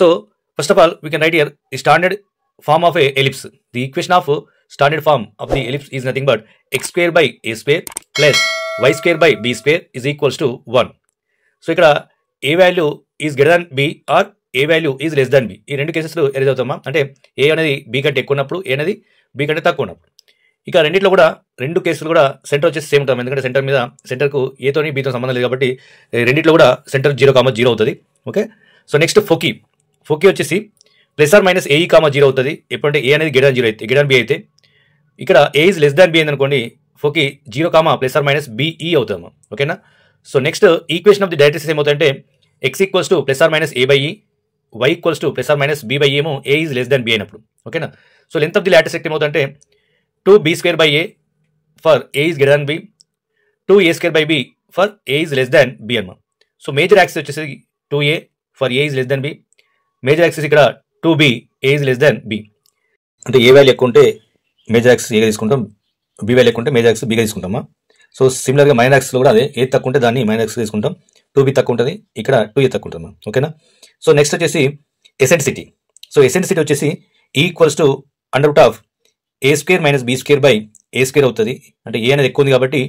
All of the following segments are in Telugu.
So first of all, we can write here the standard form of a ellipse. The equation of standard form of the ellipse is nothing but x square by a square plus y square by b square is equals to 1. So ఇక్కడ A value is greater than B or A value is less than B, ఈ రెండు కేసెస్లో ఎరేజ్ అవుతామా అంటే ఏ అనేది బి కంటే ఎక్కువ ఉన్నప్పుడు, ఏ అనేది బి కంటే తక్కువ ఉన్నప్పుడు. ఇక రెండింటిలో కూడా రెండు కేసులు కూడా సెంటర్ వచ్చేసి సేమ్ ఉంటాం, ఎందుకంటే సెంటర్కు ఏతోని బీతో సంబంధం లేదు కాబట్టి రెండింటిలో కూడా సెంటర్ 0,0 అవుతుంది. ఓకే, సో నెక్స్ట్ ఫోకీ వచ్చేసి plus or minus AE comma 0 అవుతుంది ఎప్పుడంటే ఏ అనేది గ్రేటర్ దాన్ 0 అయితే, గ్రేటర్ దాన్ బి అయితే. ఇక్కడ A is less than B అయింది అనుకోండి, foci 0 comma plus or minus BE అవుతాము. ఓకేనా, so next equation of the directrix ఏమవుతుందంటే X equals to plus or minus A by E, Y equals to plus or minus B by ఏమో A is less than B అయినప్పుడు. ఓకేనా, so length of the latus rectum ఏమవుతుందంటే 2b² by A for A is greater than B, 2a² by B for A is less than b అన్నమాట. సో మేజర్ యాక్సిస్ వచ్చేసి 2a for A is less than b, major axis ఇక్కడ 2b a is less than b. అంటే ఏ వాల్యూ ఎక్కువ ఉంటే మేజర్ యాక్సిస్ ఏగా తీసుకుంటాం, బి వాల్యూ ఎక్కువ ఉంటే మేజర్ యాక్సిస్ బిగా తీసుకుంటామా. సో సిమిలర్గా మైనర్ యాక్సిస్లో కూడా అదే, ఏ తక్కువ ఉంటే దాన్ని మైనర్ యాక్సిస్ తీసుకుంటాం, 2b తక్కువ ఉంటుంది, ఇక్కడ 2a తక్కువ ఉంటుంది. ఓకేనా, సో నెక్స్ట్ వచ్చేసి ఎసెంట్రిసిటీ. సో ఎసెంట్రిసిటీ వచ్చేసి equals to √a² minus b² by a² అవుతుంది. అంటే ఏ అనేది ఎక్కువ ఉంది కాబట్టి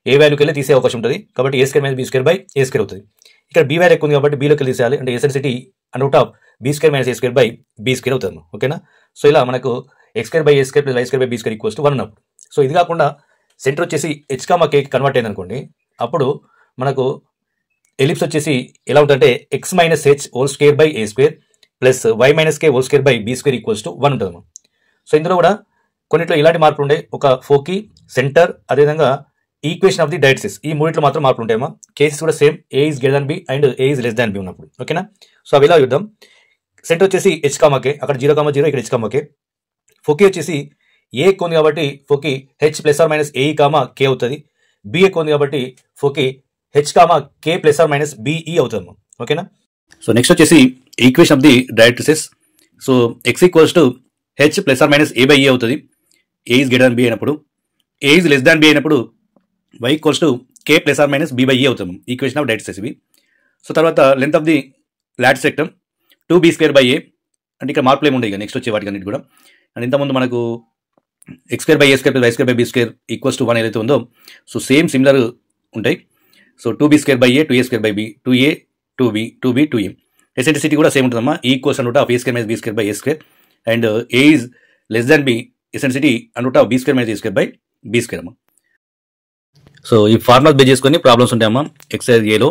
ఏ వాల్యూకి వెళ్ళి తీసే అవకాశం ఉంటుంది, కాబట్టి a² minus b² by a² అవుతుంది. ఇక్కడ బి వాల్యూ ఎక్కువ ఉంది కాబట్టి బీలోకి వెళ్ళి తీసేయాలి, అంటే eccentricity √b² minus a² by b² అవుతుంది. ఓకేనా, సో ఇలా మనకు x² by a² plus y² by b² equals to 1 ఉన్నప్పుడు. సో ఇది కాకుండా సెంటర్ వచ్చేసి h, k కన్వర్ట్ అయింది అనుకోండి, అప్పుడు మనకు ఎలిప్స్ వచ్చేసి ఎలా ఉంటుందంటే x minus h whole square by a² plus y minus k whole square by b² equals to 1 ఉంటుంది. సో ఇందులో కూడా కొన్నిట్లో ఇలాంటి మార్పులు ఉండే, ఒక ఫోకీ, సెంటర్, అదేవిధంగా ఈక్వేషన్ ఆఫ్ ది డైరెక్ట్రిక్స్, ఈ మూడిట్లో మాత్రం మార్పులు ఉంటాయమ్మా. కేసెస్ కూడా same, a is greater than b and a is less than b ఉన్నప్పుడు. ఓకేనా, సో అవి ఇలా చూద్దాం. సెంటర్ వచ్చేసి h, k, అక్కడ 0,0, ఇక్కడ h, k. ఫోకీ వచ్చేసి ఏ ఎక్కువ ఉంది కాబట్టి foci H plus or minus AE comma K అవుతుంది, బి ఎక్కువ ఉంది కాబట్టి foci H comma K plus or minus BE అవుతుంది. ఓకేనా, సో నెక్స్ట్ వచ్చేసి equation of the directrix. So X equals to H plus or minus A by A అవుతుంది, A is greater than B అయినప్పుడు. A is less than B అయినప్పుడు Y equals to K plus or minus B by A అవుతాము, ఈక్వేషన్ ఆఫ్ డైరెక్ట్రిక్స్ ఇవి. సో తర్వాత length of the latus rectum 2b² by A, అంటే ఇక్కడ మార్పులు ఏమి ఉండవు ఇక నెక్స్ట్ వచ్చే వాటికి అన్నిటి కూడా. అండ్ ఇంతకుముందు మనకు x² by a² plus y² by b² equals to 1 ఏదైతే ఉందో, సో సేమ్ సిమిలర్ ఉంటాయి. So 2b² by a, 2a² by b, 2a, 2b, 2b, 2a. Eccentricity కూడా సేమ్ ఉంటుందమ్మా, equals √a² minus b² by a², and a is less than b, eccentricity √b² minus a² by b². So ఈ ఫార్ములా బేస్ చేసుకొని ప్రాబ్లమ్స్ ఉంటాయమ్మా ఎక్సర్సైజ్ ఏలో.